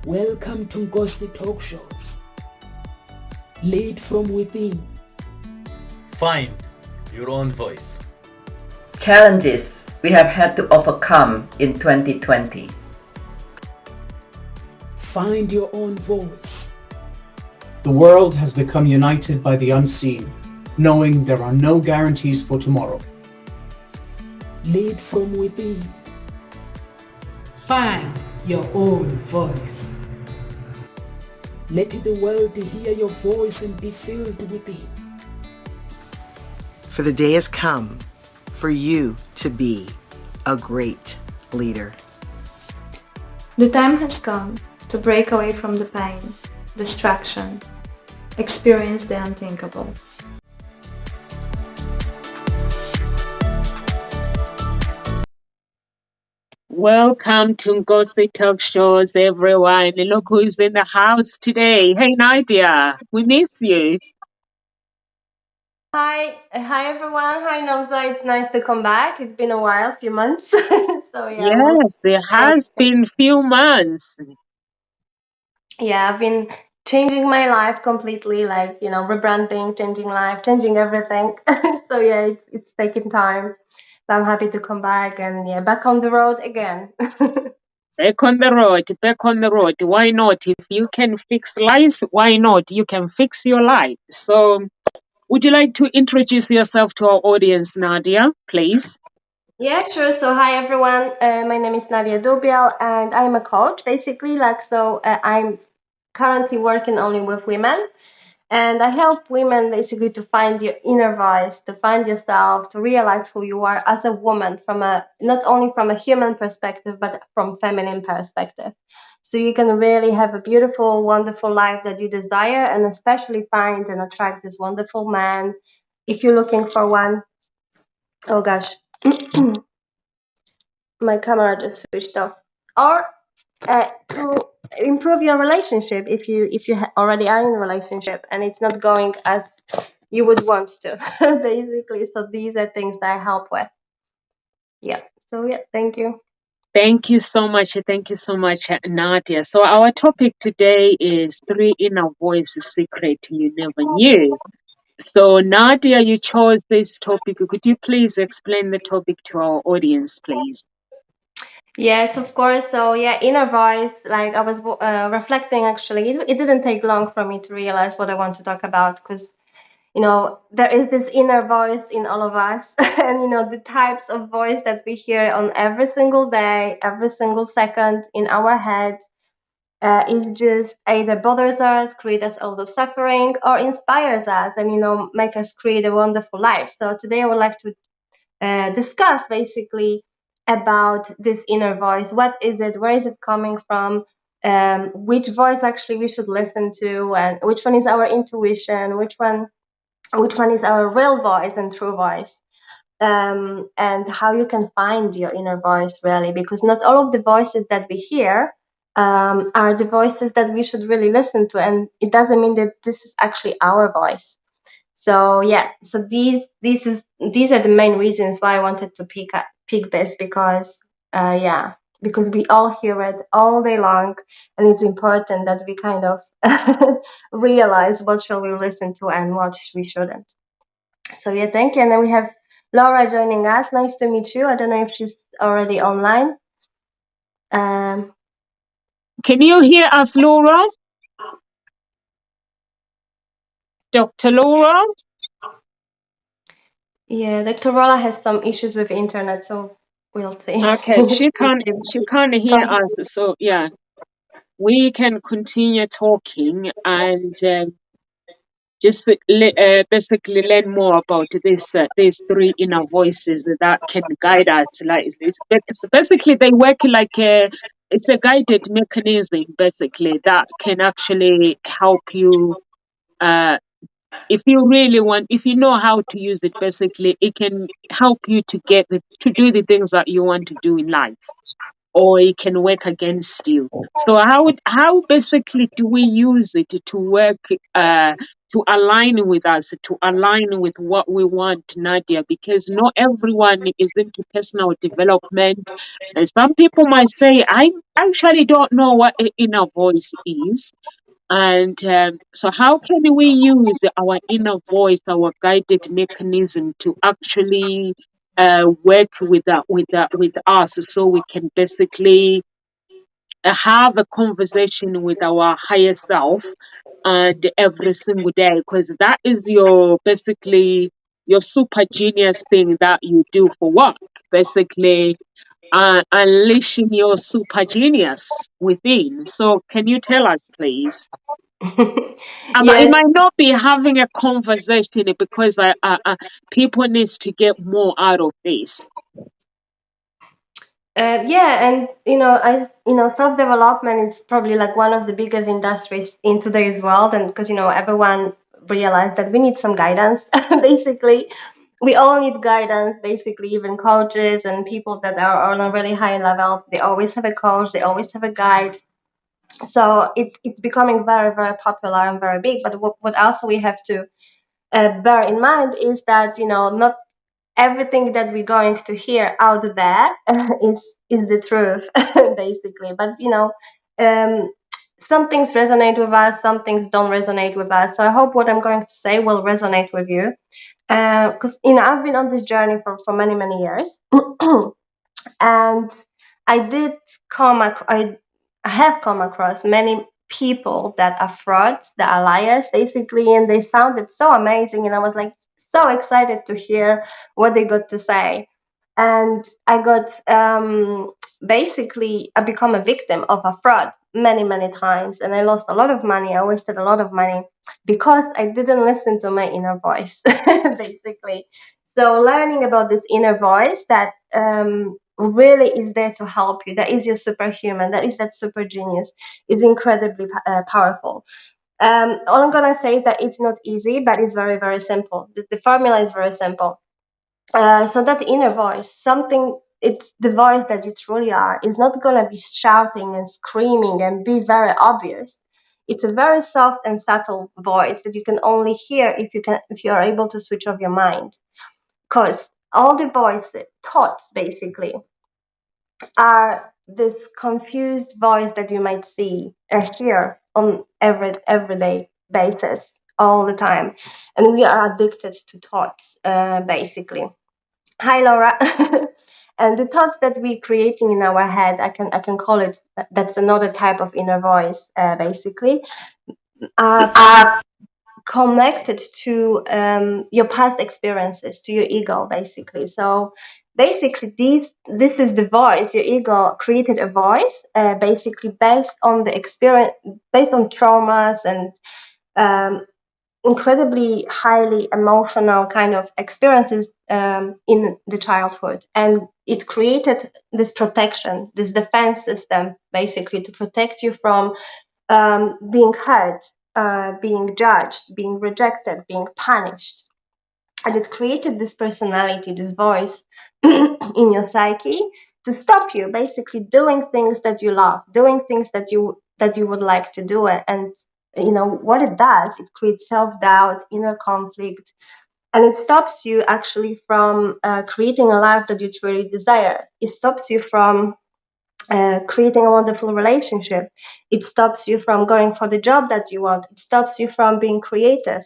Welcome to Ghosty Talk Shows. Lead from within. Find your own voice. Challenges we have had to overcome in 2020. Find your own voice. The world has become united by the unseen, knowing there are no guarantees for tomorrow. Lead from within. Find your own voice. Let the world hear your voice and be filled within. For the day has come for you to be a great leader. The time has come to break away from the pain, distraction, experience the unthinkable. Welcome to Ghosty Talk Shows, everyone. Look who's in the house today. Hey, Nadia, we miss you. Hi everyone. Hi Namza. It's nice to come back. It's been a while, a few months. So Yes, there has been few months. I've been changing my life completely, like rebranding, changing life, changing everything. So it's taking time. But I'm happy to come back and back on the road again. Back on the road, back on the road. Why not? If you can fix life, why not? You can fix your life. So, would you like to introduce yourself to our audience, Nadia, please? Yeah, sure. So, hi everyone. My name is Nadia Dubiel, and I'm a coach. Basically, I'm currently working only with women, and I help women basically to find your inner voice, to find yourself, to realize who you are as a woman from not only from a human perspective, but from feminine perspective. So you can really have a beautiful, wonderful life that you desire, and especially find and attract this wonderful man. If you're looking for one, oh gosh. My camera just switched off. Or to improve your relationship if you already are in a relationship and it's not going as you would want to, basically. So these are things that I help with. Thank you. Thank you so much. Thank you so much, Nadia. So our topic today is 3 inner voices secret you never knew. So Nadia, you chose this topic. Could you please explain the topic to our audience, please? Yes, of course. So inner voice, like I was reflecting, actually, it didn't take long for me to realize what I want to talk about, because there is this inner voice in all of us, and the types of voice that we hear on every single day, every single second in our head is just either bothers us, create us a lot of suffering, or inspires us and make us create a wonderful life. So today I would like to discuss basically about this inner voice. What is it? Where is it coming from? Which voice actually we should listen to, and which one is our intuition? Which one is our real voice and true voice? And how you can find your inner voice, really, because not all of the voices that we hear are the voices that we should really listen to, and it doesn't mean that this is actually our voice. So these are the main reasons why I wanted to pick this, because because we all hear it all day long, and it's important that we kind of realize what shall we listen to and what we shouldn't. So thank you. And then we have Laura joining us. Nice to meet you. I don't know if she's already online. Can you hear us, Laura? Dr. Laura? Yeah, Dr. Rolla has some issues with internet, so we'll see. Okay, she can't hear us, so we can continue talking and just basically learn more about these 3 inner voices that can guide us. Like basically, they work like it's a guided mechanism, basically, that can actually help you. If you really want, if you know how to use it, basically, it can help you to do the things that you want to do in life, or it can work against you. So how basically do we use it to work to align with us, to align with what we want, Nadia, because not everyone is into personal development. And some people might say, I actually don't know what inner voice is. And so how can we use our inner voice, our guided mechanism to actually work with us so we can basically have a conversation with our higher self and every single day, because that is your basically your super genius thing that you do for work, basically unleashing your super genius within. So can you tell us, please? It Yes. might not be having a conversation because people needs to get more out of this. Yeah, and self development is probably like one of the biggest industries in today's world, and because everyone realized that we need some guidance. Basically, we all need guidance. Basically, even coaches and people that are on a really high level, they always have a coach, they always have a guide. So it's becoming very very popular and very big. But what also we have to bear in mind is that not everything that we're going to hear out there is the truth, basically. But um, some things resonate with us, some things don't resonate with us. So I hope what I'm going to say will resonate with you, because I've been on this journey for many many years. And I did I have come across many people that are frauds, that are liars, basically, and they sounded so amazing, and I was like so excited to hear what they got to say. And I got basically I become a victim of a fraud many many times, and I lost a lot of money. I wasted a lot of money because I didn't listen to my inner voice, basically. So learning about this inner voice that really is there to help you, that is your superhuman, that is that super genius, is incredibly powerful. All I'm gonna say is that it's not easy, but it's very very simple. The formula is very simple. So that inner voice, it's the voice that you truly are, is not gonna be shouting and screaming and be very obvious. It's a very soft and subtle voice that you can only hear if you are able to switch off your mind, because all the voices, thoughts basically, are this confused voice that you might see and hear on everyday basis all the time, and we are addicted to thoughts, basically. Hi, Laura. And the thoughts that we're creating in our head, I can call it, that's another type of inner voice, basically, are connected to your past experiences, to your ego, basically. So basically, this is the voice. Your ego created a voice, basically based on the experience, based on traumas and um, incredibly highly emotional kind of experiences in the childhood, and it created this protection, this defense system, basically to protect you from being hurt, being judged, being rejected, being punished. And it created this personality, this voice in your psyche to stop you basically doing things that you love, doing things that you would like to do. And what it does, it creates self-doubt, inner conflict, and it stops you actually from creating a life that you truly desire. It stops you from creating a wonderful relationship. It stops you from going for the job that you want. It stops you from being creative.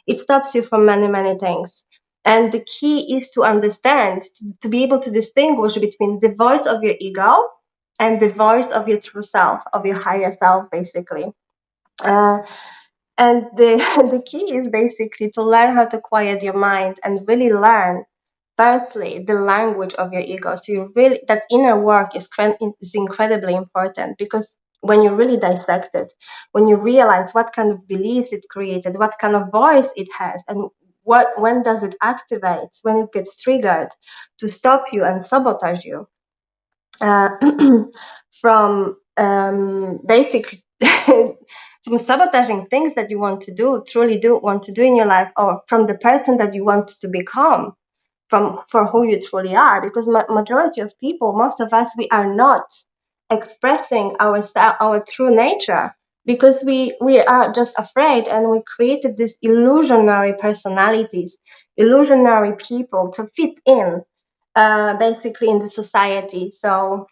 It stops you from many, many things. And the key is to understand, to be able to distinguish between the voice of your ego and the voice of your true self, of your higher self, basically. Uh, and the, the key is basically to learn how to quiet your mind and really learn, firstly, the language of your ego. So that inner work is incredibly important, because when you really dissect it, when you realize what kind of beliefs it created, what kind of voice it has, and when does it activate, when it gets triggered to stop you and sabotage you, uh, from basically from sabotaging things that you want to do, truly do want to do in your life, or from the person that you want to become, for who you truly are. Because majority of people, most of us, we are not expressing our true nature. because we are just afraid, and we created these illusionary personalities, illusionary people to fit in, basically in the society. So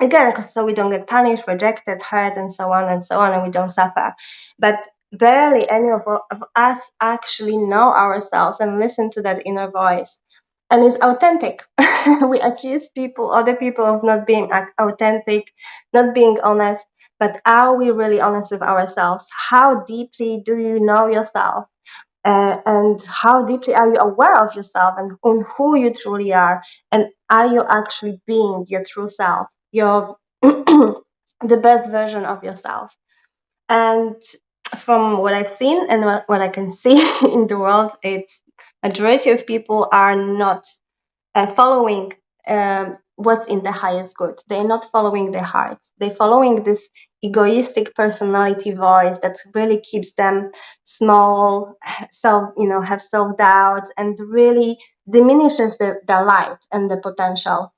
again, so we don't get punished, rejected, hurt, and so on and so on, and we don't suffer. But barely any of us actually know ourselves and listen to that inner voice, and it's authentic. We accuse other people of not being authentic, not being honest. But are we really honest with ourselves? How deeply do you know yourself? And how deeply are you aware of yourself and on who you truly are? And are you actually being your true self, your the best version of yourself? And from what I've seen and what I can see in the world, it's majority of people are not following what's in the highest good. They're not following their hearts. They're following this egoistic personality voice that really keeps them small, have self-doubt, and really diminishes their light and the potential.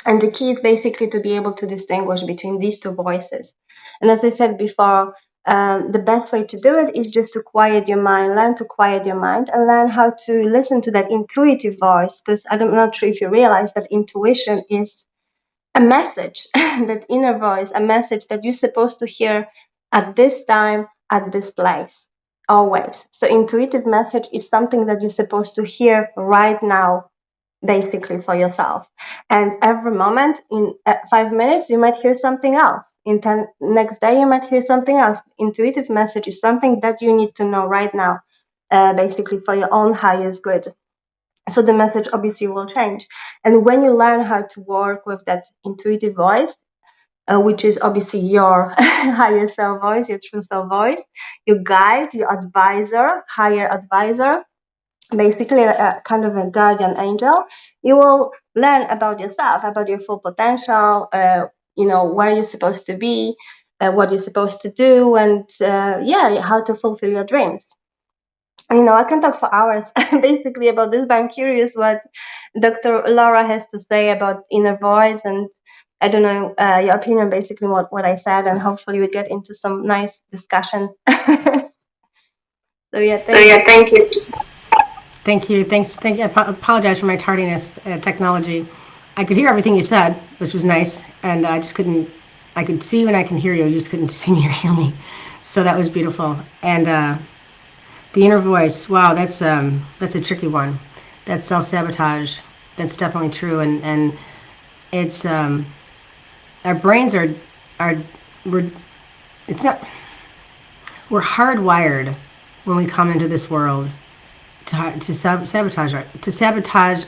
And the key is basically to be able to distinguish between these two voices. And as I said before, the best way to do it is just to quiet your mind, learn to quiet your mind, and learn how to listen to that intuitive voice. Because I'm not sure if you realize that intuition is a message, that inner voice, a message that you're supposed to hear at this time, at this place, always. So intuitive message is something that you're supposed to hear right now, basically for yourself. And every moment, in 5 minutes, you might hear something else. In 10 next day, you might hear something else. Intuitive message is something that you need to know right now, basically for your own highest good. So the message obviously will change. And when you learn how to work with that intuitive voice, which is obviously your higher self voice, your true self voice, your guide, your advisor, higher advisor, basically a kind of a guardian angel, you will learn about yourself, about your full potential, where you're supposed to be, what you're supposed to do, and how to fulfill your dreams. I can talk for hours basically about this, but I'm curious what Dr. Laura has to say about inner voice, and I don't know your opinion, basically what I said, and hopefully we get into some nice discussion. So yeah, thank you. Thank you. Thank you. I apologize for my tardiness. Technology. I could hear everything you said, which was nice, and I just couldn't. I could see you and I can hear you. You just couldn't see me or hear me. So that was beautiful. And the inner voice. Wow, that's a tricky one. That's self-sabotage. That's definitely true. And it's our brains are we're hardwired when we come into this world to sabotage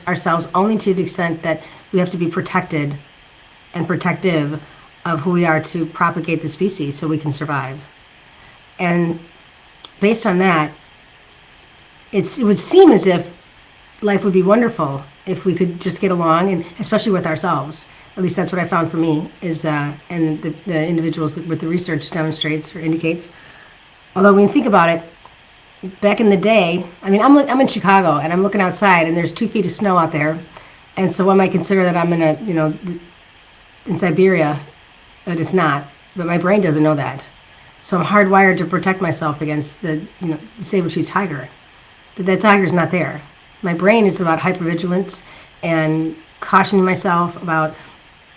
ourselves, only to the extent that we have to be protected and protective of who we are to propagate the species so we can survive. And based on that, it would seem as if life would be wonderful if we could just get along, and especially with ourselves. At least that's what I found for me, is and the individuals with the research demonstrates or indicates. Although when you think about it, back in the day, I mean, I'm in Chicago and I'm looking outside and there's 2 feet of snow out there, and so one might consider that I'm in Siberia, but it's not. But my brain doesn't know that, so I'm hardwired to protect myself against the saber-toothed tiger. That tiger's not there. My brain is about hypervigilance and cautioning myself about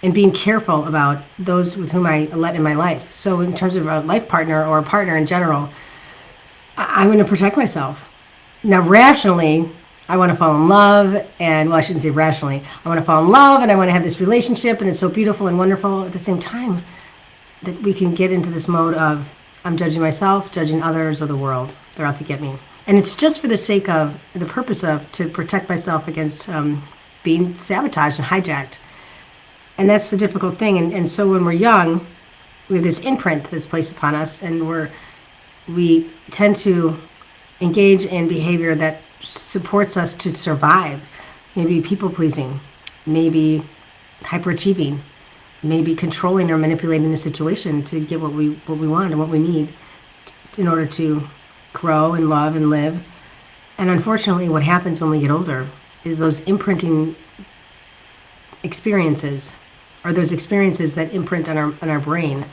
and being careful about those with whom I let in my life. So in terms of a life partner or a partner in general, I'm going to protect myself. Now, rationally, I want to fall in love, and I shouldn't say rationally. I want to fall in love, and I want to have this relationship, and it's so beautiful and wonderful. At the same time, that we can get into this mode of I'm judging myself, judging others, or the world. They're out to get me. And it's just for the sake of, the purpose of, to protect myself against being sabotaged and hijacked. And that's the difficult thing. And so when we're young, we have this imprint that's placed upon us, and we tend to engage in behavior that supports us to survive. Maybe people-pleasing, maybe hyperachieving, maybe controlling or manipulating the situation to get what we want and what we need in order to grow and love and live. And unfortunately, what happens when we get older is those imprinting experiences, or those experiences that imprint on our brain,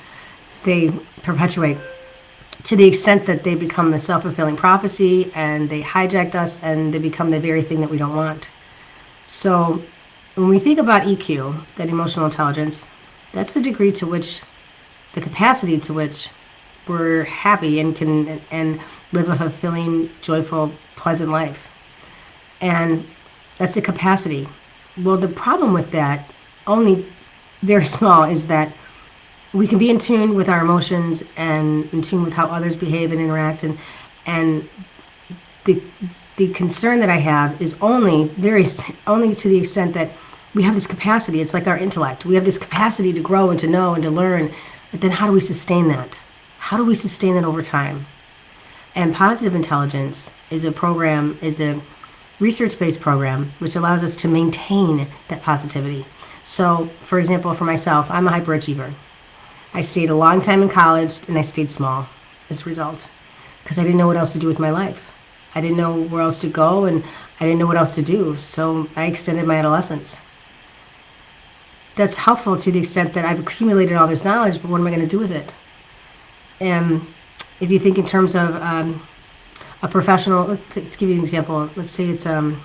they perpetuate, to the extent that they become a self-fulfilling prophecy and they hijacked us and they become the very thing that we don't want. So when we think about EQ, that emotional intelligence, that's the degree to which, the capacity to which we're happy and can and live a fulfilling, joyful, pleasant life. And that's the capacity. Well, the problem with that, only very small, is that we can be in tune with our emotions and in tune with how others behave and interact, and the concern that I have is only to the extent that we have this capacity. It's like our intellect. We have this capacity to grow and to know and to learn. But then how do we sustain that? How do we sustain that over time? And positive intelligence is a research-based program which allows us to maintain that positivity. So, for example, for myself, I'm a hyperachiever. I stayed a long time in college and I stayed small as a result because I didn't know what else to do with my life. I didn't know where else to go and I didn't know what else to do. So I extended my adolescence. That's helpful to the extent that I've accumulated all this knowledge, but what am I going to do with it? And if you think in terms of a professional, let's give you an example. Let's say it's a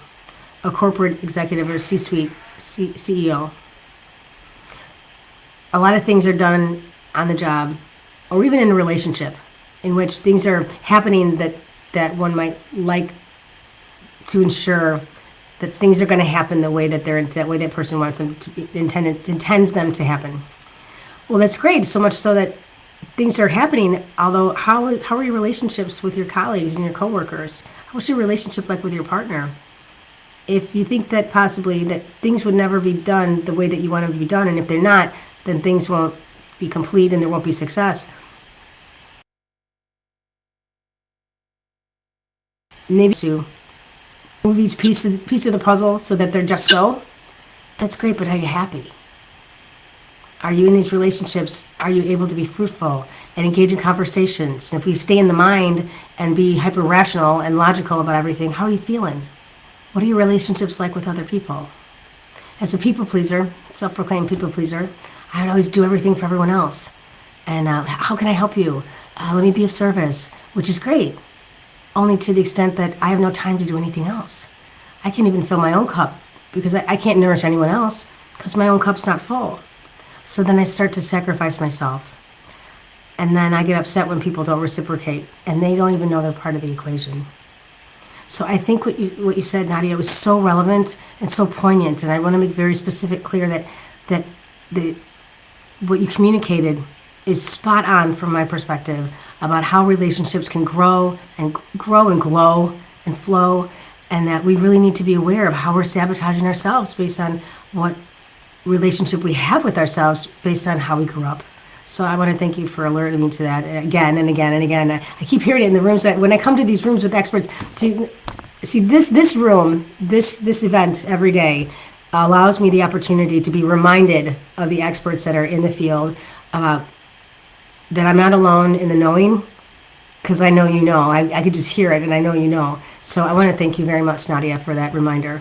corporate executive or C-suite CEO. A lot of things are done on the job or even in a relationship in which things are happening that one might like to ensure that things are going to happen the way that way that person wants them to be, intends them to happen. Well, that's great, so much so that things are happening. Although, how are your relationships with your colleagues and your coworkers? What's your relationship like with your partner? If you think that possibly that things would never be done the way that you want them to be done, and if they're not, then things won't be complete and there won't be success. Maybe to move each piece of the puzzle so that they're just so. That's great, but are you happy? Are you in these relationships? Are you able to be fruitful and engage in conversations? And if we stay in the mind and be hyper rational and logical about everything, how are you feeling? What are your relationships like with other people? As a people pleaser, self-proclaimed people pleaser, I would always do everything for everyone else. And how can I help you? Let me be of service, which is great. Only to the extent that I have no time to do anything else. I can't even fill my own cup because I can't nourish anyone else because my own cup's not full. So then I start to sacrifice myself. And then I get upset when people don't reciprocate and they don't even know they're part of the equation. So I think what you said, Nadia, was so relevant and so poignant. And I want to make very specific clear that what you communicated is spot on from my perspective about how relationships can grow and glow and flow, and that we really need to be aware of how we're sabotaging ourselves based on what relationship we have with ourselves based on how we grew up. So I want to thank you for alerting me to that again and again and again. I keep hearing it in the rooms that when I come to these rooms with experts, see this room, this event every day allows me the opportunity to be reminded of the experts that are in the field, that I'm not alone in the knowing, because I know you know. I could just hear it, and I know you know. So I want to thank you very much, Nadia, for that reminder.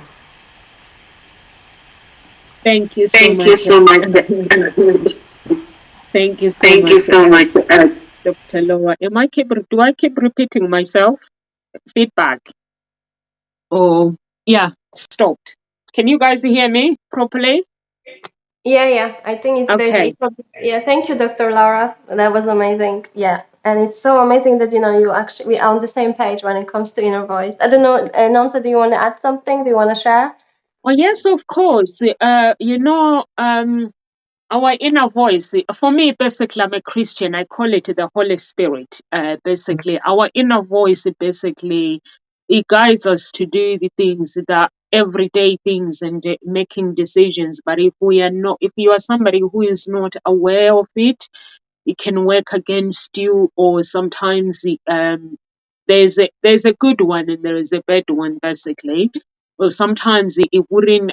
Thank you so much. Thank you so much, Dr. Laura. Do I keep repeating myself? Feedback. Oh, yeah, stopped. Can you guys hear me properly? Yeah. I think there's Okay. yeah. Thank you, Dr. Laura. That was amazing. Yeah, and it's so amazing that we are on the same page when it comes to inner voice. I don't know, Nomsa, do you want to add something? Do you want to share? Oh yes, of course. Our inner voice. For me, basically, I'm a Christian. I call it the Holy Spirit. Basically, our inner voice. Basically, it guides us to do the things that everyday things and making decisions. But if you are somebody who is not aware of it, it can work against you, or sometimes there's a good one and there is a bad one, basically. Well, sometimes you wouldn't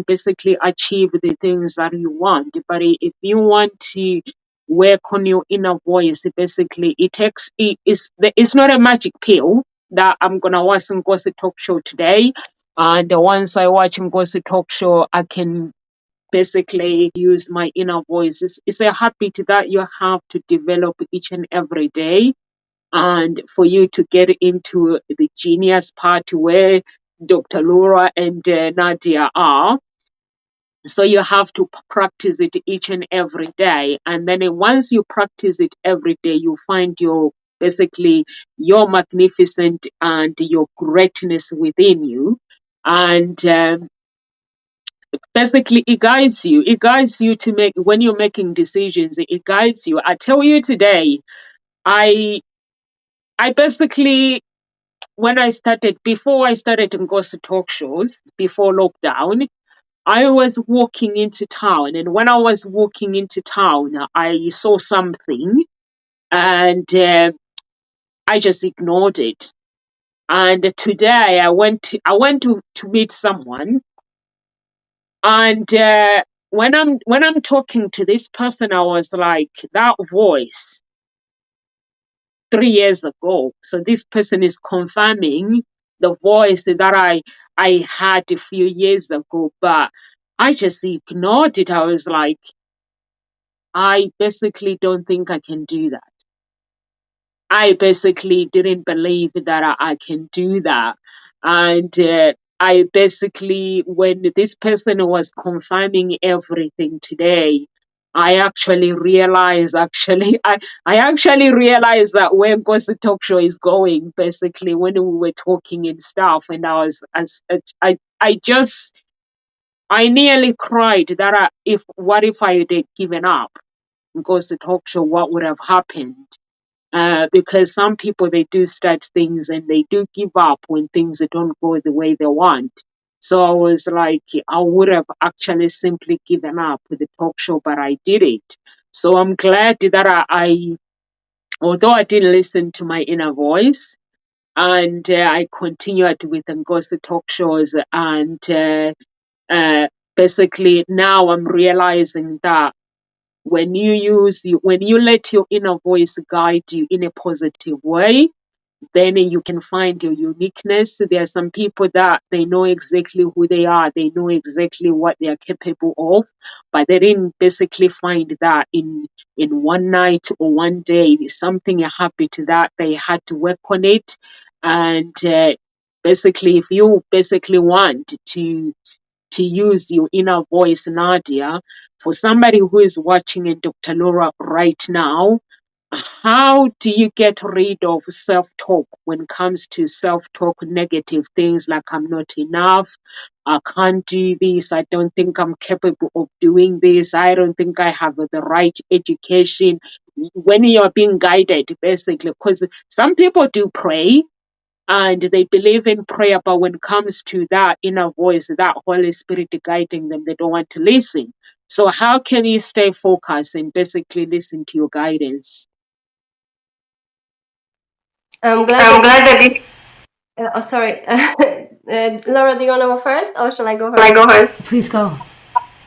basically achieve the things that you want. But if you want to work on your inner voice, basically it's not a magic pill that I'm gonna watch Ngozi talk show today, and once I watch Ngozi talk show, I can basically use my inner voice. It's a habit that you have to develop each and every day. And for you to get into the genius part where Dr. Laura and Nadia are, so you have to practice it each and every day. And then once you practice it every day, you find your basically your magnificent and your greatness within you. And basically it guides you. It guides you to make, when you're making decisions, it guides you. I tell you today, I basically, before I started in ghost talk shows, before lockdown, I was walking into town, and when I was walking into town, I saw something, and I just ignored it. And today I went to meet someone, and when I'm talking to this person, I was like, that voice 3 years ago. So this person is confirming the voice that I had a few years ago, but I just ignored it. I was like, I basically don't think I can do that. I basically didn't believe that I can do that. And I basically, when this person was confirming everything today, I actually realized that where Gossip Talk Show is going, basically, when we were talking and stuff, and I nearly cried that what if I had given up Gossip Talk Show, what would have happened? Because some people, they do start things and they do give up when things don't go the way they want. So I was like, I would have actually simply given up with the talk show, but I did it. So I'm glad that although I didn't listen to my inner voice, and I continued with the ghost talk shows, and basically now I'm realizing that when you let your inner voice guide you in a positive way, then you can find your uniqueness. There are some people that they know exactly who they are, they know exactly what they are capable of, but they didn't basically find that in one night or one day. Something happened to that they had to work on it. And basically, if you basically want to use your inner voice, Nadia, for somebody who is watching in Dr. Laura right now, how do you get rid of self-talk when it comes to self-talk, negative things like I'm not enough, I can't do this, I don't think I'm capable of doing this, I don't think I have the right education? When you're being guided, basically, because some people do pray, and they believe in prayer, but when it comes to that inner voice, that Holy Spirit guiding them, they don't want to listen. So how can you stay focused and basically listen to your guidance? I'm glad I'm that. glad that you. Oh, sorry. Laura, do you want to go first, or shall I go Shall I first? go first? Please go.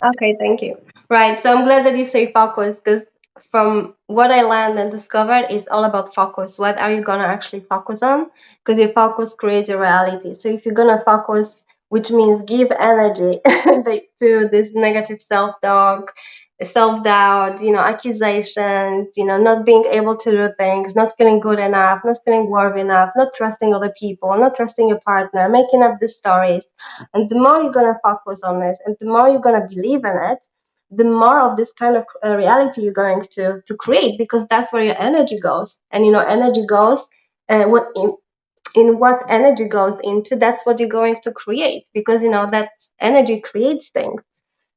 Okay, thank you. Right, so I'm glad that you say focus, because from what I learned and discovered, it's all about focus. What are you gonna actually focus on? Because your focus creates your reality. So if you're gonna focus, which means give energy to this negative self-talk, self-doubt, accusations, not being able to do things, not feeling good enough, not feeling worthy enough, not trusting other people, not trusting your partner, making up the stories. And the more you're going to focus on this, and the more you're going to believe in it, the more of this kind of reality you're going to create, because that's where your energy goes. And energy goes, in what energy goes into, that's what you're going to create, because that energy creates things.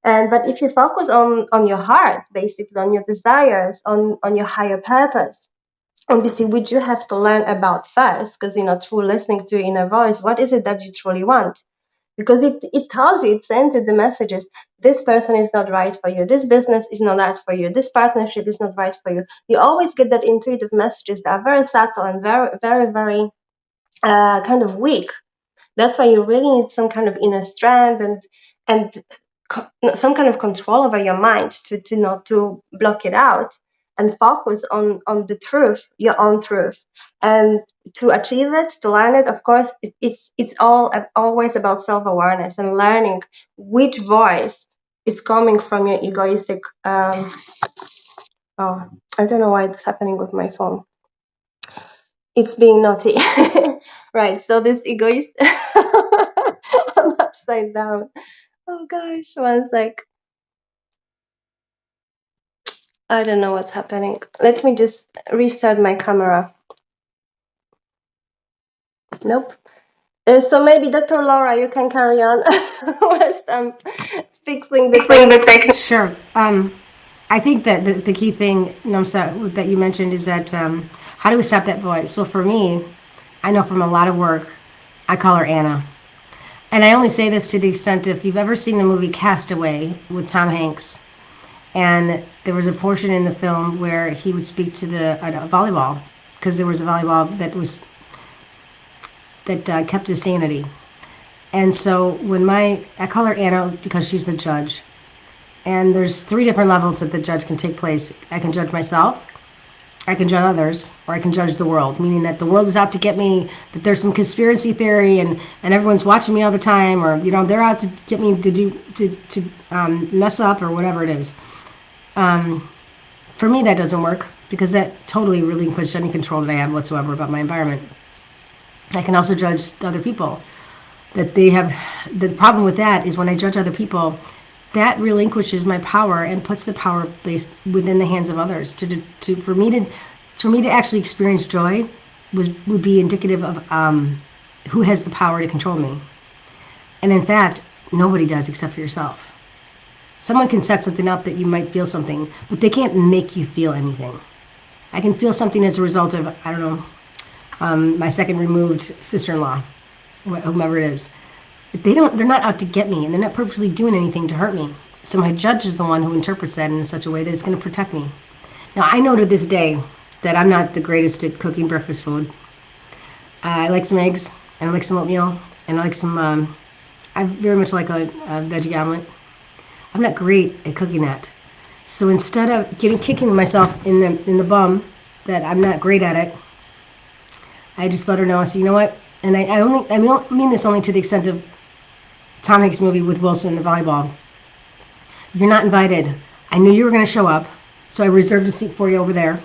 But if you focus on your heart, basically on your desires, on your higher purpose, obviously, which you have to learn about first, because through listening to your inner voice, what is it that you truly want? Because it tells you, it sends you the messages. This person is not right for you. This business is not right for you. This partnership is not right for you. You always get that intuitive messages that are very subtle and very, very, very kind of weak. That's why you really need some kind of inner strength and some kind of control over your mind to not to block it out and focus on the truth, your own truth. And to achieve it, to learn it, of course, it's always about self-awareness and learning which voice is coming from your egoistic. Oh, I don't know why it's happening with my phone. It's being naughty. Right, so this egoist. I'm upside down. Oh gosh, one sec. I don't know what's happening. Let me just restart my camera. Nope. So maybe Dr. Laura, you can carry on whilst I'm fixing the thing. Sure. I think that the key thing, Namsa, that you mentioned is that how do we stop that voice? Well, for me, I know from a lot of work, I call her Anna. And I only say this to the extent if you've ever seen the movie Castaway with Tom Hanks, and there was a portion in the film where he would speak to the volleyball, because there was a volleyball that kept his sanity. And so when I call her Anna because she's the judge. And there's 3 different levels that the judge can take place. I can judge myself, I can judge others, or I can judge the world, meaning that the world is out to get me, that there's some conspiracy theory and everyone's watching me all the time, or, they're out to get me to mess up or whatever it is. For me, that doesn't work because that totally relinquished any control that I have whatsoever about my environment. I can also judge other people. That they have, the problem with that is when I judge other people, that relinquishes my power and puts the power based within the hands of others. For me to actually experience joy would be indicative of who has the power to control me. And in fact, nobody does except for yourself. Someone can set something up that you might feel something, but they can't make you feel anything. I can feel something as a result of, I don't know, my second removed sister-in-law, whomever it is. They're not out to get me, and they're not purposely doing anything to hurt me. So my judge is the one who interprets that in such a way that it's going to protect me. Now, I know to this day that I'm not the greatest at cooking breakfast food. I like some eggs, and I like some oatmeal, and I like some, I very much like a veggie omelet. I'm not great at cooking that. So instead of kicking myself in the bum that I'm not great at it, I just let her know. I said, you know what? And I mean this only to the extent of Tom Hanks' movie with Wilson, the volleyball. You're not invited. I knew you were going to show up, so I reserved a seat for you over there.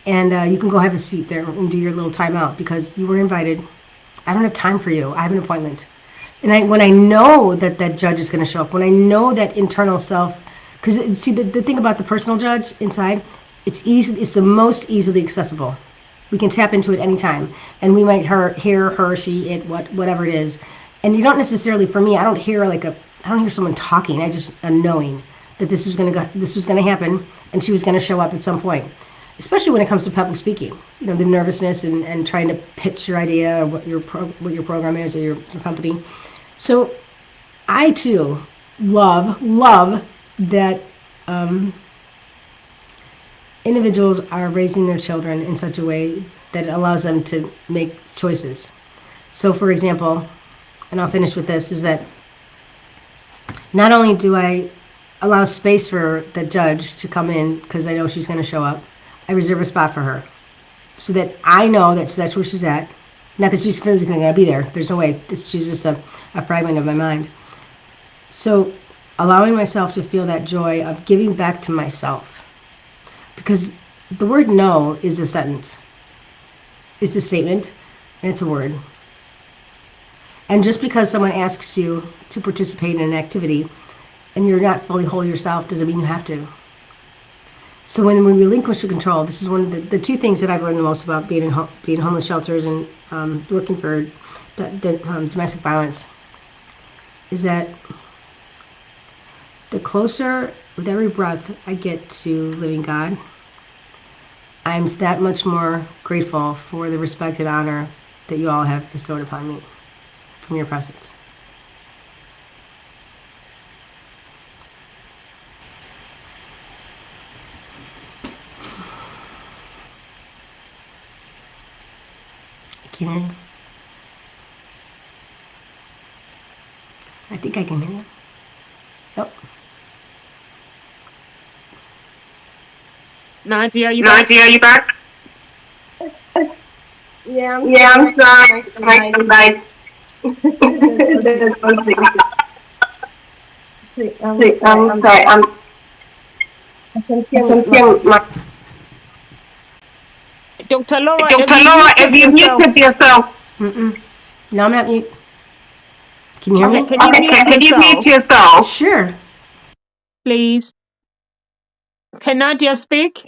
And you can go have a seat there and do your little timeout because you were invited. I don't have time for you. I have an appointment. And when I know that judge is going to show up, when I know that internal self, because see, the thing about the personal judge inside, it's the most easily accessible. We can tap into it anytime. And we might hear her, she, it, whatever it is. And you don't necessarily, for me, I don't hear someone talking. I just am knowing that this was going to happen and she was going to show up at some point. Especially when it comes to public speaking, the nervousness and trying to pitch your idea or what your program is or your company. So I too love that individuals are raising their children in such a way that it allows them to make choices. So for example, and I'll finish with this, is that not only do I allow space for the judge to come in because I know she's going to show up, I reserve a spot for her so that I know that's where she's at. Not that she's physically going to be there. There's no way. She's just a fragment of my mind. So allowing myself to feel that joy of giving back to myself. Because the word no is a sentence. It's a statement, and it's a word. And just because someone asks you to participate in an activity and you're not fully whole yourself doesn't mean you have to. So when we relinquish the control, this is one of the 2 things that I've learned the most about being in homeless shelters and working for domestic violence, is that the closer with every breath I get to living God, I'm that much more grateful for the respect and honor that you all have bestowed upon me from your presence. Can you hear me? I think I can hear you. Yep. Nadia, are you back? Yeah, I'm sorry. Sorry, I can I hear can hear my Dr. Laura, have Dr. you Laura, muted have you yourself? muted yourself? Mm-mm. No, I'm not mute. Can you hear Okay, me? can you Okay, mute can you mute yourself, yourself? Sure. please? Can Nadia speak?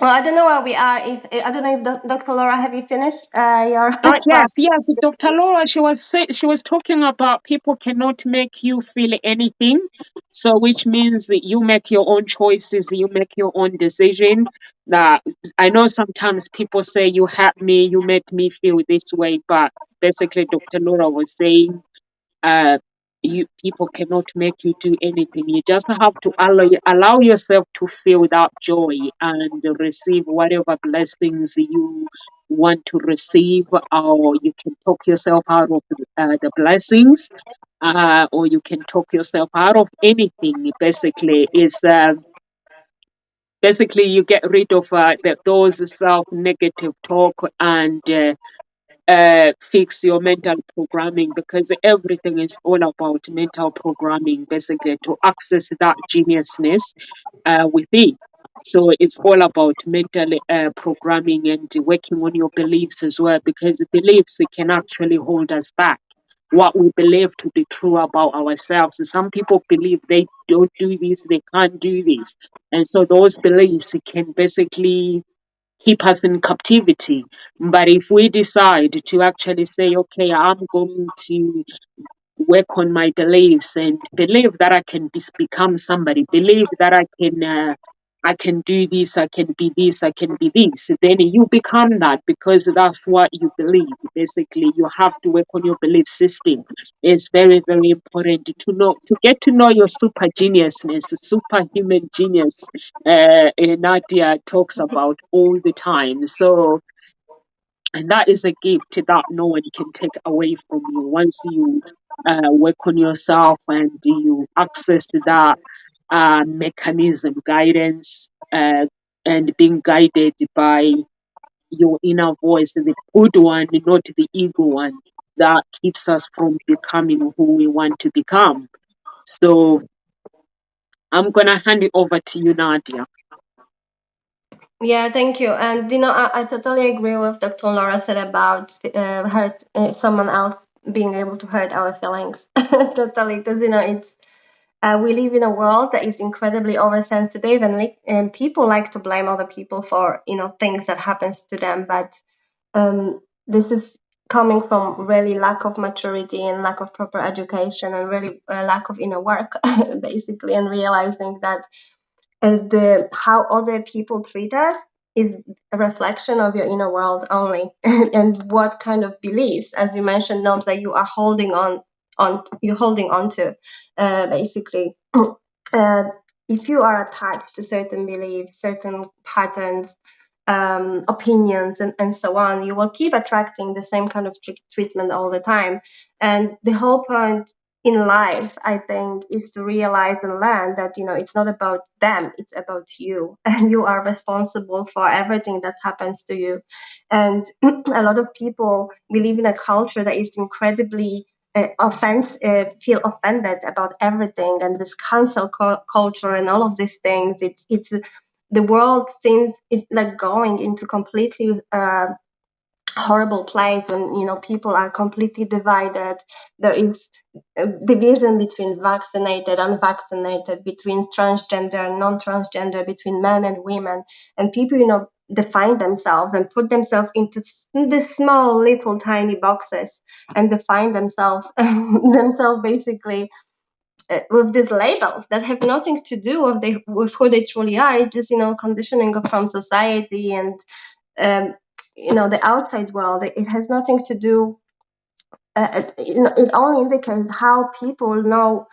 Well, I don't know where we are. If I don't know if Dr. Laura, have you finished your part? Yes. Dr. Laura, she was talking about people cannot make you feel anything. So, which means that you make your own choices, you make your own decision. That I know sometimes people say you hurt me, you made me feel this way, but basically, Dr. Laura was saying uh, you people cannot make you do anything. You just have to allow yourself to feel that joy and receive whatever blessings you want to receive, or you can talk yourself out of the blessings, or you can talk yourself out of anything. Basically you get rid of those self negative talk and fix your mental programming, because everything is all about mental programming, basically to access that geniusness within. So it's all about mental programming and working on your beliefs as well, because the beliefs can actually hold us back. What we believe to be true about ourselves. Some people believe they don't do this, they can't do this. And so those beliefs can basically keep us in captivity. But if we decide to actually say, okay, I'm going to work on my beliefs and believe that I can become somebody, believe that I can do this, I can be this, I can be this, then you become that, because that's what you believe. Basically, you have to work on your belief system. It's very, very important to get to know your super geniusness, superhuman genius. Nadia talks about all the time. So, and that is a gift that no one can take away from you once you work on yourself and you access that mechanism, guidance, and being guided by your inner voice, the good one, not the ego one, that keeps us from becoming who we want to become. So I'm going to hand it over to you, Nadia. Yeah, thank you. And I totally agree with Dr. Laura said about hurt someone else being able to hurt our feelings. Totally, because it's we live in a world that is incredibly oversensitive, and people like to blame other people for things that happens to them. But this is coming from really lack of maturity and lack of proper education and really lack of inner work, basically, and realizing that how other people treat us is a reflection of your inner world only, and what kind of beliefs, as you mentioned, norms that you are you're holding on to, basically. If you are attached to certain beliefs, certain patterns, opinions, and so on, you will keep attracting the same kind of treatment all the time. And the whole point in life, I think, is to realize and learn that it's not about them, it's about you, and you are responsible for everything that happens to you. And a lot of people, we live in a culture that is incredibly feel offended about everything, and this cancel culture and all of these things. It's the world seems it's like going into completely horrible place when people are completely divided. There is a division between vaccinated, unvaccinated, between transgender and non-transgender, between men and women, and people define themselves and put themselves into these small little tiny boxes and define themselves themselves basically with these labels that have nothing to do with who they truly are. It's just conditioning from society and the outside world. It has nothing to do. It only indicates how people know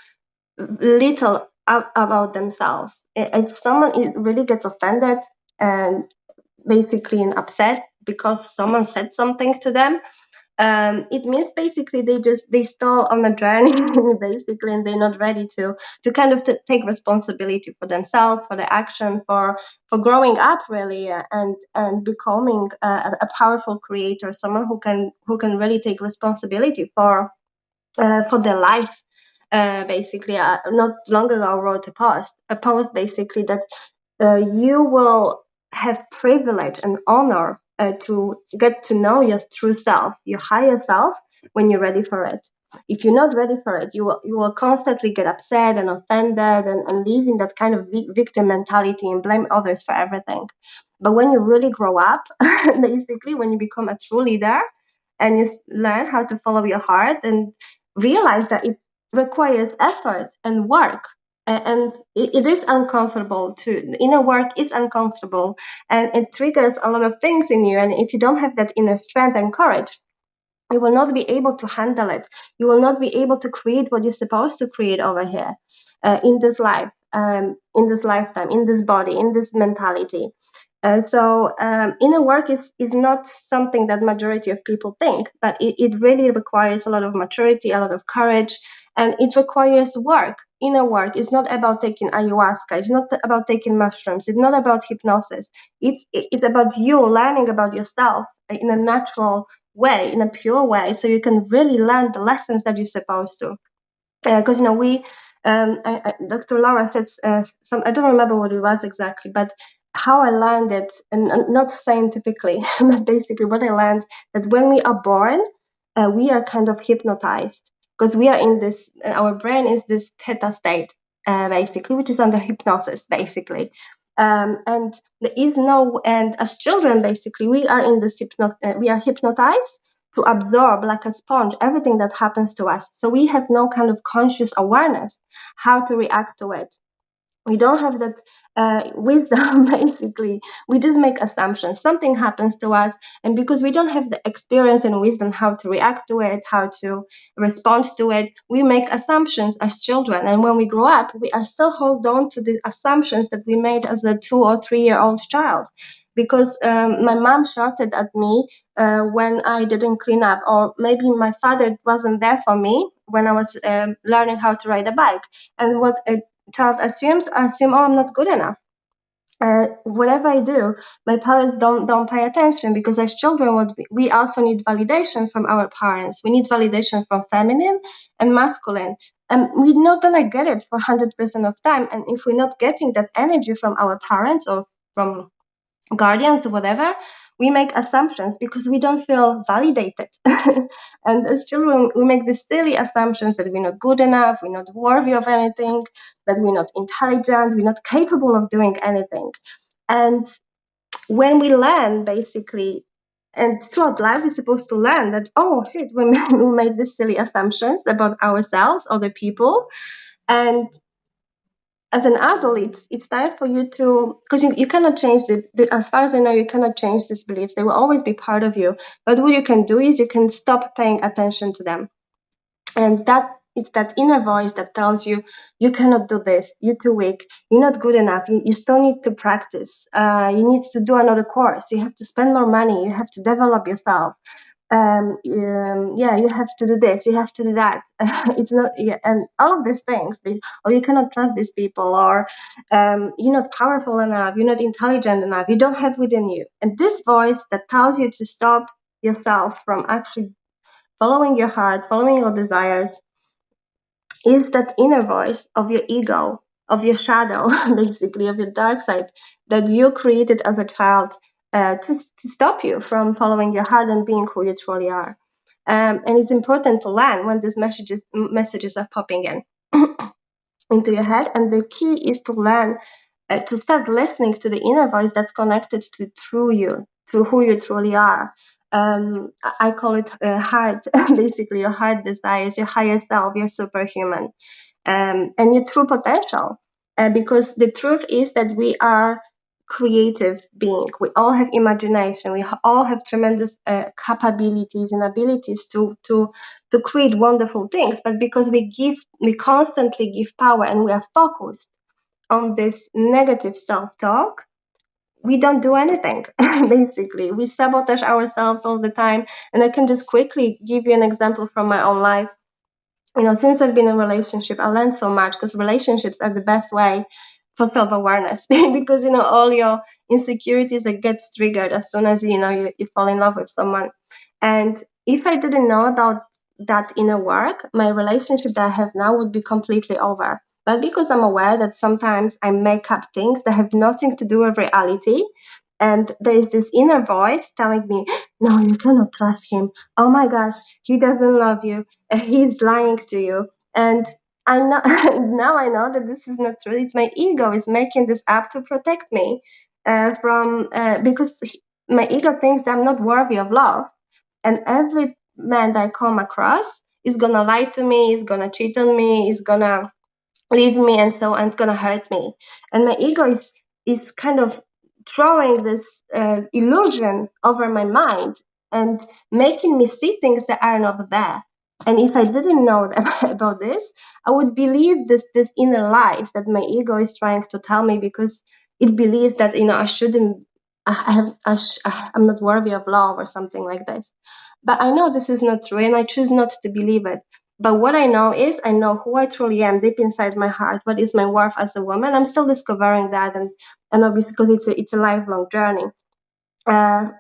little about themselves. If someone really gets offended and basically upset because someone said something to them, it means basically they stall on a journey basically, and they're not ready to kind of take responsibility for themselves, for their action, for growing up really, and becoming a powerful creator, someone who can really take responsibility for their life. basically, not long ago, I wrote a post basically that you will have privilege and honor to get to know your true self, your higher self, when you're ready for it. If you're not ready for it, you will constantly get upset and offended and live in that kind of victim mentality and blame others for everything. But when you really grow up, basically, when you become a true leader and you learn how to follow your heart and realize that it requires effort and work, and it is uncomfortable too. The inner work is uncomfortable, and it triggers a lot of things in you. And if you don't have that inner strength and courage, you will not be able to handle it. You will not be able to create what you're supposed to create over here, in this life, in this lifetime, in this body, in this mentality. So inner work is not something that majority of people think, but it really requires a lot of maturity, a lot of courage, and it requires work. Inner work is not about taking ayahuasca. It's not about taking mushrooms. It's not about hypnosis. It's about you learning about yourself in a natural way, in a pure way, so you can really learn the lessons that you're supposed to. Because Dr. Laura said I don't remember what it was exactly, but how I learned it, and not scientifically, but basically what I learned, that when we are born, we are kind of hypnotized, because we are in this, our brain is this theta state, basically, which is under hypnosis, basically. And there is no, and as children, basically, we are in this we are hypnotized to absorb like a sponge everything that happens to us. So we have no kind of conscious awareness how to react to it. We don't have that wisdom, basically. We just make assumptions. Something happens to us, and because we don't have the experience and wisdom how to react to it, how to respond to it, we make assumptions as children. And when we grow up, we are still hold on to the assumptions that we made as a 2 or 3 year old child. Because my mom shouted at me when I didn't clean up, or maybe my father wasn't there for me when I was learning how to ride a bike. And what a child assume, oh, I'm not good enough. Whatever I do, my parents don't pay attention, because as children, we also need validation from our parents. We need validation from feminine and masculine, and we're not gonna get it for 100% of time. And if we're not getting that energy from our parents or from guardians or whatever, we make assumptions because we don't feel validated. And as children, we make these silly assumptions that we're not good enough, we're not worthy of anything, that we're not intelligent, we're not capable of doing anything. And when we learn, basically, and throughout life, we're supposed to learn that, oh shit, we made these silly assumptions about ourselves, other people. And as an adult, it's time for you to, because you cannot change as far as I know, you cannot change these beliefs. They will always be part of you. But what you can do is you can stop paying attention to them. And it's that inner voice that tells you, you cannot do this, you're too weak, you're not good enough, you still need to practice, you need to do another course, you have to spend more money, you have to develop yourself. You have to do this, you have to do that. It's not, and all of these things, or you cannot trust these people, or you're not powerful enough, you're not intelligent enough, you don't have within you. And this voice that tells you to stop yourself from actually following your heart, following your desires, is that inner voice of your ego, of your shadow, basically, of your dark side that you created as a child to stop you from following your heart and being who you truly are. And it's important to learn when these messages are popping in into your head. And the key is to learn to start listening to the inner voice that's connected to who you truly are. I call it heart, basically your heart desires, your higher self, your superhuman, and your true potential. Because the truth is that we are creative being. We all have imagination. We all have tremendous capabilities and abilities to create wonderful things. But because we constantly give power, and we are focused on this negative self-talk, we don't do anything. Basically, we sabotage ourselves all the time. And I can just quickly give you an example from my own life. Since I've been in a relationship, I learned so much, because relationships are the best way for self-awareness. Because all your insecurities that gets triggered as soon as you fall in love with someone. And if I didn't know about that inner work, my relationship that I have now would be completely over. But because I'm aware that sometimes I make up things that have nothing to do with reality, and there is this inner voice telling me, no, you cannot trust him. Oh my gosh, he doesn't love you. He's lying to you. And I know now I know that this is not true. It's my ego is making this up to protect me from because my ego thinks that I'm not worthy of love, and every man that I come across is gonna lie to me, is gonna cheat on me, is gonna leave me, and so on. It's gonna hurt me. And my ego is kind of throwing this illusion over my mind and making me see things that are not there. And if I didn't know about this, I would believe this inner lies that my ego is trying to tell me, because it believes that I shouldn't, I'm not worthy of love or something like this. But I know this is not true, and I choose not to believe it. But what I know is I know who I truly am deep inside my heart. What is my worth as a woman? I'm still discovering that, and obviously because it's a lifelong journey. But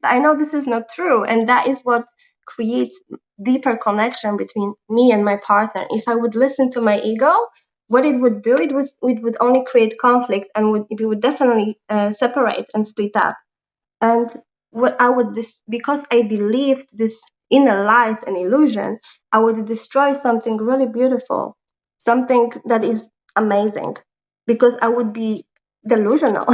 I know this is not true, and that is what creates deeper connection between me and my partner. If I would listen to my ego, what it would do, it would only create conflict, and it would definitely separate and split up. And what I would because I believed this inner lies and illusion, I would destroy something really beautiful, something that is amazing, because I would be delusional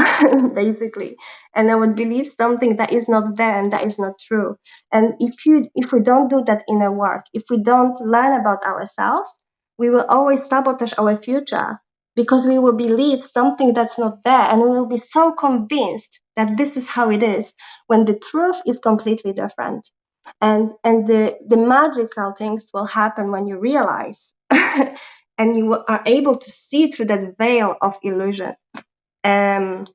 basically, and I would believe something that is not there and that is not true. And if we don't do that inner work, if we don't learn about ourselves, we will always sabotage our future, because we will believe something that's not there, and we will be so convinced that this is how it is, when the truth is completely different. And the magical things will happen when you realize and you are able to see through that veil of illusion. And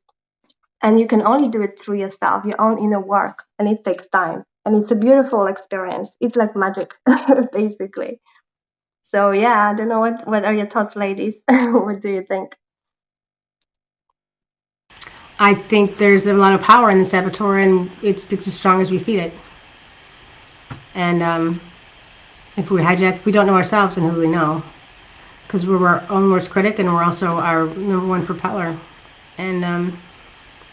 you can only do it through yourself, your own inner work, and it takes time, and it's a beautiful experience. It's like magic basically. So yeah, I don't know, what are your thoughts, ladies? What do you think? I think there's a lot of power in the saboteur, and it's as strong as we feed it. And if we don't know ourselves, and who we know, because we're our own worst critic, and we're also our number one propeller. And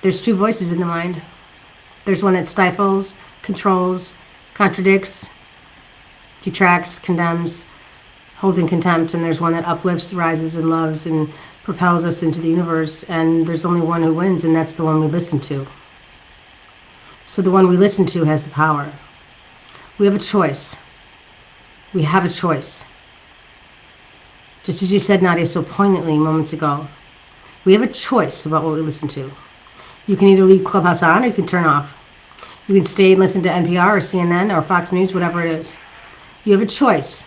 there's two voices in the mind. There's one that stifles, controls, contradicts, detracts, condemns, holds in contempt, and there's one that uplifts, rises, and loves, and propels us into the universe. And there's only one who wins, and that's the one we listen to. So the one we listen to has the power. We have a choice. We have a choice. Just as you said, Nadia, so poignantly moments ago, we have a choice about what we listen to. You can either leave Clubhouse on, or you can turn off. You can stay and listen to NPR or CNN or Fox News, whatever it is. You have a choice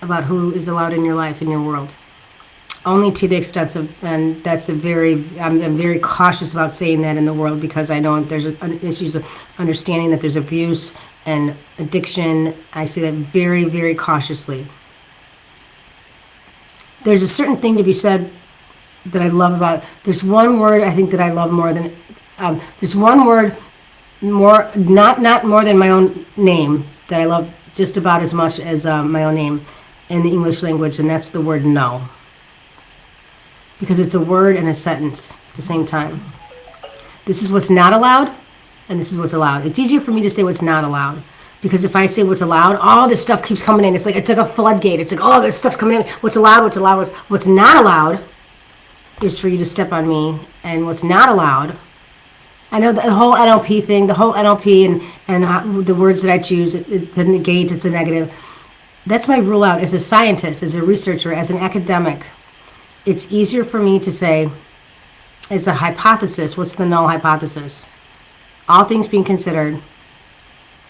about who is allowed in your life, in your world. Only to the extent of, and that's I'm very cautious about saying that in the world, because I know there's issues of understanding that there's abuse and addiction. I say that very, very cautiously. There's a certain thing to be said that I love about, there's one word I think that I love more than, there's one word more, not more than my own name, that I love just about as much as my own name in the English language, and that's the word no. Because it's a word and a sentence at the same time. This is what's not allowed, and this is what's allowed. It's easier for me to say what's not allowed, because if I say what's allowed, all this stuff keeps coming in. It's like a floodgate. It's like, oh, this stuff's coming in. What's allowed, what's not allowed is for you to step on me. And what's not allowed, I know the whole NLP thing, the whole NLP and the words that I choose, the negate, it's a negative. That's my rule out as a scientist, as a researcher, as an academic. It's easier for me to say, as a hypothesis, what's the null hypothesis? All things being considered,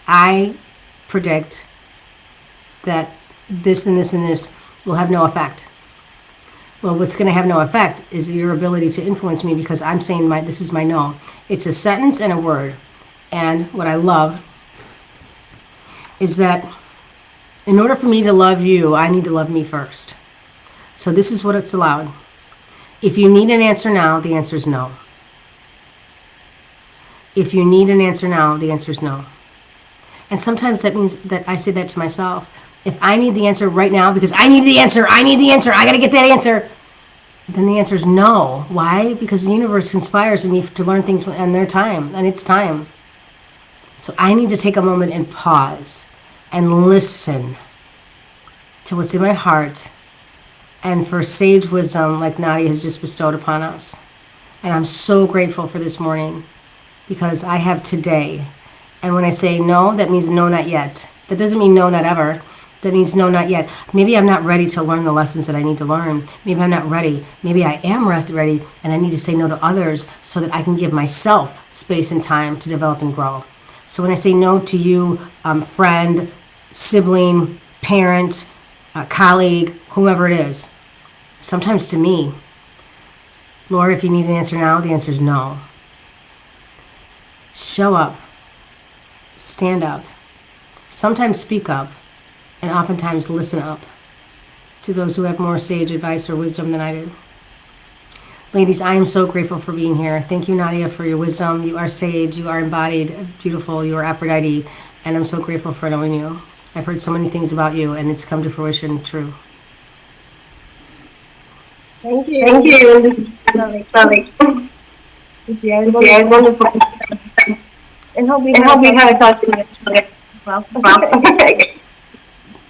I predict that this and this and this will have no effect. Well, what's going to have no effect is your ability to influence me, because I'm saying this is my no. It's a sentence and a word. And what I love is that in order for me to love you, I need to love me first. So this is what it's allowed. If you need an answer now, the answer is no. If you need an answer now, the answer is no. And sometimes that means that I say that to myself. If I need the answer right now because I need the answer, I got to get that answer, then the answer is no. Why? Because the universe conspires in me to learn things in their time, and it's time. So I need to take a moment and pause and listen to what's in my heart and for sage wisdom like Nadia has just bestowed upon us. And I'm so grateful for this morning because I have today. And when I say no, that means no, not yet. That doesn't mean no, not ever. That means no, not yet. Maybe I'm not ready to learn the lessons that I need to learn. Maybe I'm not ready. Maybe I am ready and I need to say no to others so that I can give myself space and time to develop and grow. So when I say no to you, friend, sibling, parent, colleague, whoever it is, sometimes to me, Laura, if you need an answer now, the answer is no. Show up. Stand up. Sometimes speak up. And oftentimes listen up to those who have more sage advice or wisdom than I do. Ladies, I am so grateful for being here. Thank you, Nadia, for your wisdom. You are sage, you are embodied, beautiful, you are Aphrodite, and I'm so grateful for knowing you. I've heard so many things about you, and it's come to fruition true. Thank you. Thank you. Sorry. And hope we had a talk to you. well.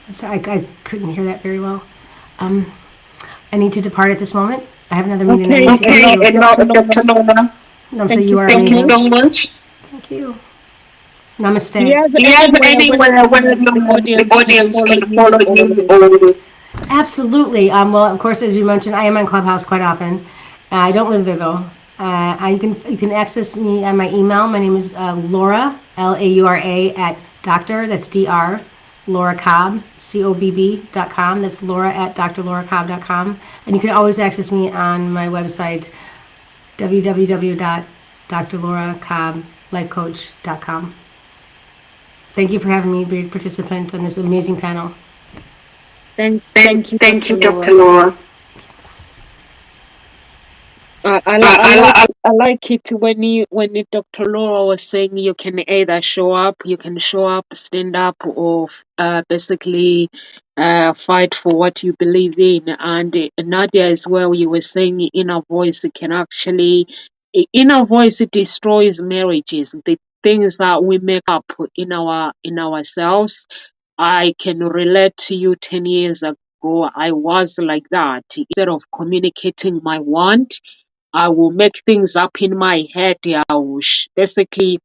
I'm sorry, I couldn't hear that very well. I need to depart at this moment. I have another meeting. Okay, And Dr. Noma. So you are Thank you amazing. so much. Thank you. Namaste. Do you have Anywhere where the audience can follow you? Absolutely. Well, of course, as you mentioned, I am on Clubhouse quite often. I don't live there though. You can access me on my email. My name is Laura, Laura at Doctor. That's Dr. Laura Cobb, COBB.com. That's Laura at drlauracobb.com. And you can always access me on my website, www.drlauracobb.lifecoach.com. Thank you for having me be a participant on this amazing panel. Thank you, Dr. Laura. I like it when Dr. Laura was saying you can either show up, stand up, or basically fight for what you believe in. And Nadia as well, you were saying inner voice can actually, inner voice destroys marriages. The things that we make up in ourselves. I can relate to you 10 years ago. I was like that. Instead of communicating my want, I will make things up in my head. I will basically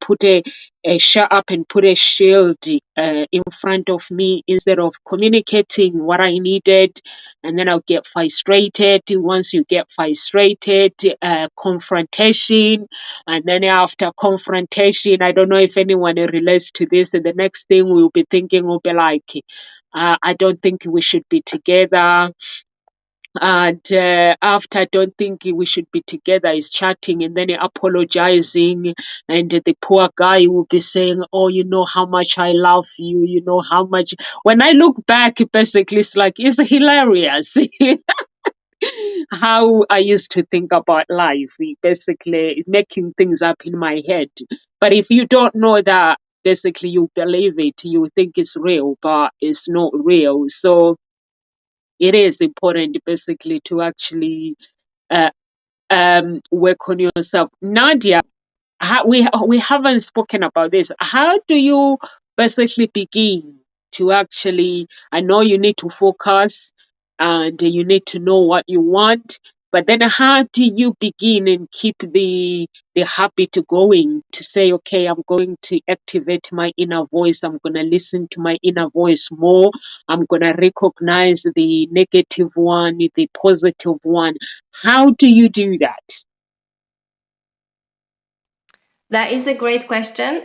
shut up and put a shield in front of me instead of communicating what I needed. And then I'll get frustrated. Once you get frustrated, confrontation. And then after confrontation, I don't know if anyone relates to this. And the next thing we'll be thinking will be like, I don't think we should be together. And after I don't think we should be together is chatting and then apologizing, and the poor guy will be saying, oh, you know how much I love you, you know how much. When I look back, basically it's hilarious how I used to think about life, basically making things up in my head. But if you don't know that, basically you believe it, you think it's real, but it's not real. So it is important basically to actually uh, work on yourself. Nadia, we haven't spoken about this. How do you basically begin to actually, I know you need to focus and you need to know what you want, but then how do you begin and keep the habit going to say, okay, I'm going to activate my inner voice. I'm going to listen to my inner voice more. I'm going to recognize the negative one, the positive one. How do you do that? That is a great question.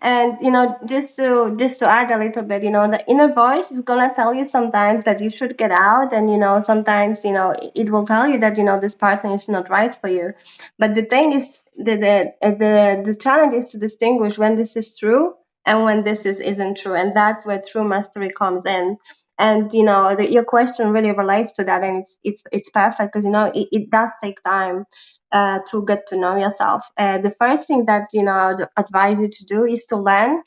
And just to add a little bit, the inner voice is gonna tell you sometimes that you should get out, and sometimes it will tell you that this partner is not right for you. But the thing is, the challenge is to distinguish when this is true and when this isn't true, and that's where true mastery comes in. And your question really relates to that, and it's perfect because it does take time to get to know yourself. The first thing that I would advise you to do is to learn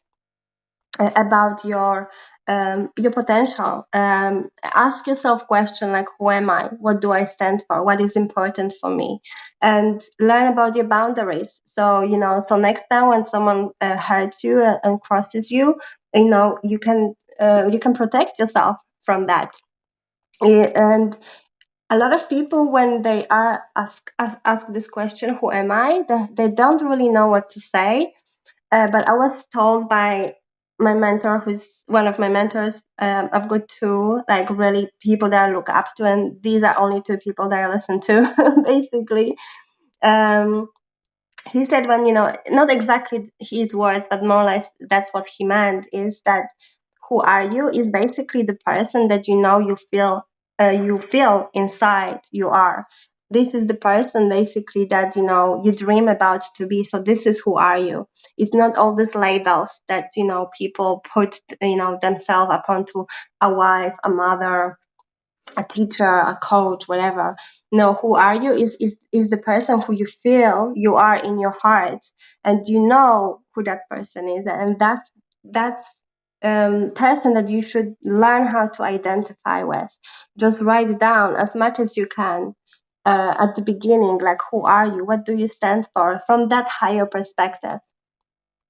about your potential. Ask yourself question like, who am I? What do I stand for? What is important for me? And learn about your boundaries. So, so next time when someone hurts you and crosses you, you can protect yourself from that. And a lot of people, when they are ask this question, who am I? They don't really know what to say. But I was told by my mentor, who's one of my mentors. I've got two, like, really people that I look up to, and these are only two people that I listen to, basically. He said, when, not exactly his words, but more or less that's what he meant, is that who are you is basically the person that you feel inside you are. This is the person basically that you dream about to be. So this is who are you. It's not all these labels that people put themselves upon to a wife, a mother, a teacher, a coach, whatever. No, who are you is the person who you feel you are in your heart, and you know who that person is, and that's person that you should learn how to identify with. Just write it down as much as you can at the beginning, like, who are you? What do you stand for? From that higher perspective.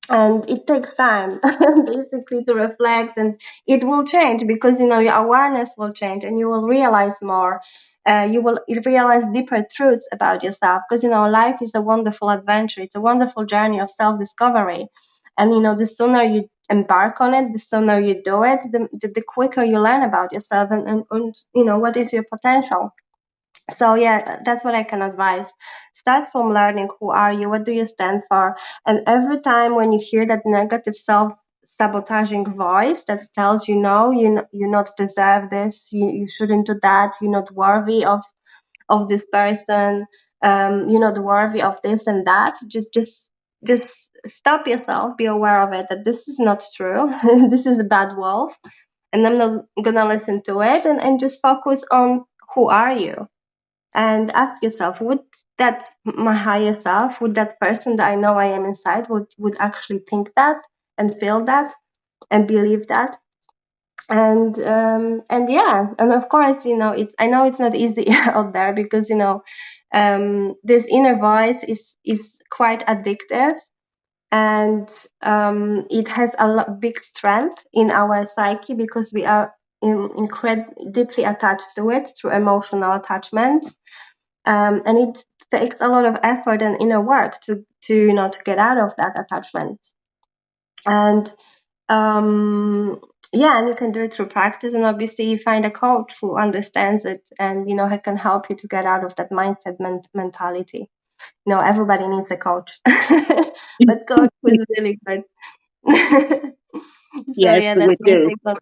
And it takes time basically to reflect, and it will change because your awareness will change, and you will realize more. You will realize deeper truths about yourself, because life is a wonderful adventure. It's a wonderful journey of self-discovery, and the sooner you embark on it, the sooner you do it, the quicker you learn about yourself, and what is your potential. So yeah, that's what I can advise. Start from learning, who are you, what do you stand for, and every time when you hear that negative self-sabotaging voice that tells you, no, you not deserve this, you shouldn't do that, you're not worthy of this person, you're not worthy of this and that, just stop yourself, be aware of it, that this is not true. This is a bad wolf, and I'm not gonna listen to it, and just focus on who are you. And ask yourself, would that my higher self, would that person that I know I am inside, would actually think that and feel that and believe that? And yeah, and of course, I know it's not easy out there, because this inner voice is quite addictive, and it has big strength in our psyche, because we are deeply attached to it through emotional attachments. And it takes a lot of effort and inner work to get out of that attachment. And yeah, and you can do it through practice, and obviously you find a coach who understands it, and who can help you to get out of that mindset mentality. Everybody needs a coach, but coach was really good. So Yes, yeah, that's we my do. take on.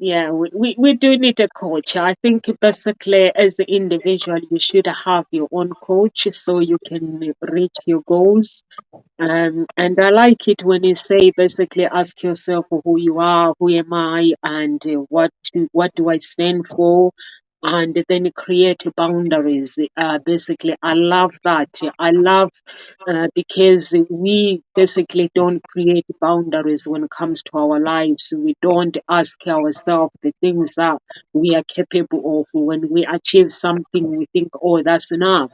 Yeah, we do need a coach. I think basically, as the individual, you should have your own coach so you can reach your goals. And I like it when you say, basically ask yourself who you are, who am I, and what do I stand for, and then create boundaries. Basically, I love that. I love because we basically don't create boundaries when it comes to our lives. We don't ask ourselves the things that we are capable of. When we achieve something, we think, oh, that's enough.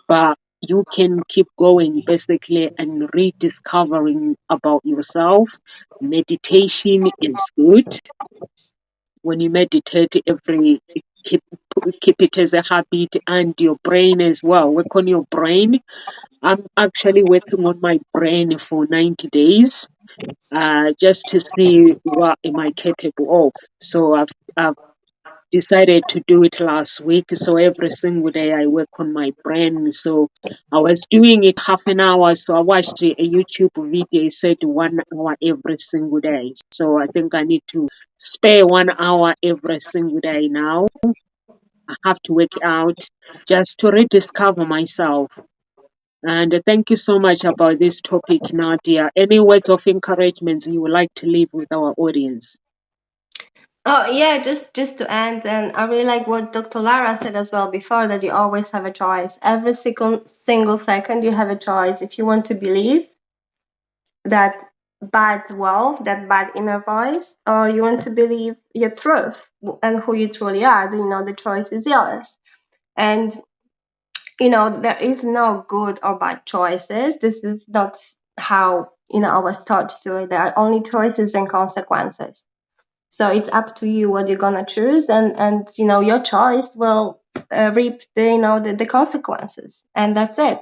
But you can keep going basically and rediscovering about yourself. Meditation is good. When you meditate keep keep it as a habit, and your brain as well. Work on your brain. I'm actually working on my brain for 90 days, just to see what am I capable of. So I've decided to do it last week. So every single day I work on my brain. So I was doing it half an hour. So I watched a YouTube video. It said 1 hour every single day. So I think I need to spare 1 hour every single day now. I have to work out just to rediscover myself. And thank you so much about this topic, Nadia. Any words of encouragement you would like to leave with our audience? Oh yeah, just to end, and I really like what Dr. Lara said as well before, that you always have a choice. Every single second you have a choice. If you want to believe that bad wolf, that bad inner voice, or you want to believe your truth and who you truly are. The choice is yours. And there is no good or bad choices. This is not how I was taught to. There are only choices and consequences. So it's up to you what you're gonna choose, and your choice will reap the consequences, and that's it.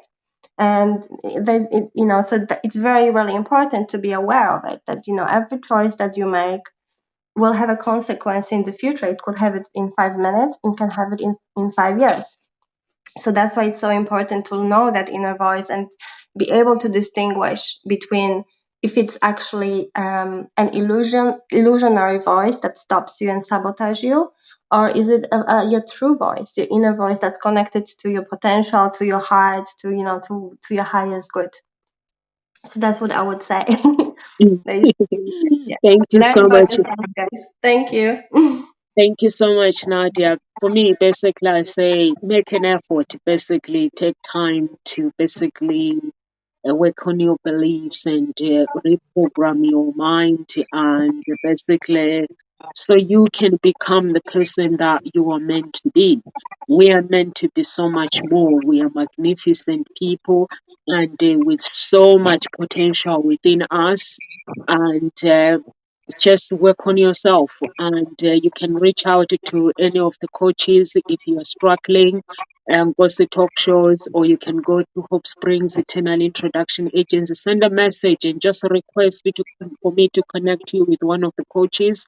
And it's very really important to be aware of it. That every choice that you make will have a consequence in the future. It could have it in 5 minutes. It can have it in 5 years. So that's why it's so important to know that inner voice and be able to distinguish between if it's actually an illusionary voice that stops you and sabotage you, or is it your true voice, your inner voice that's connected to your potential, to your heart, to your highest good. So that's what I would say. Yeah. Thank you so much. Thank you. Thank you so much, Nadia. For me, basically, I say make an effort. Basically, take time to basically work on your beliefs and reprogram your mind, and basically, so you can become the person that you are meant to be. We are meant to be so much more. We are magnificent people, and with so much potential within us, and just work on yourself, and you can reach out to any of the coaches if you are struggling. Go to talk shows, or you can go to Hope Springs Eternal Introduction Agency, send a message and just request for me to connect you with one of the coaches.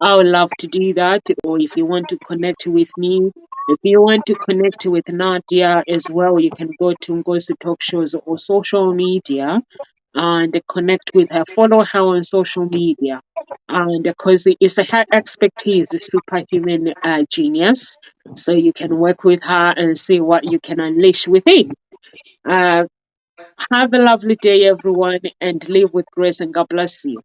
I would love to do that. Or if you want to connect with me, if you want to connect with Nadia as well, you can go to Ngozi Talk Shows or social media and connect with her. Follow her on social media. And because it's her expertise, a superhuman genius. So you can work with her and see what you can unleash within. Have a lovely day, everyone, and live with grace, and God bless you.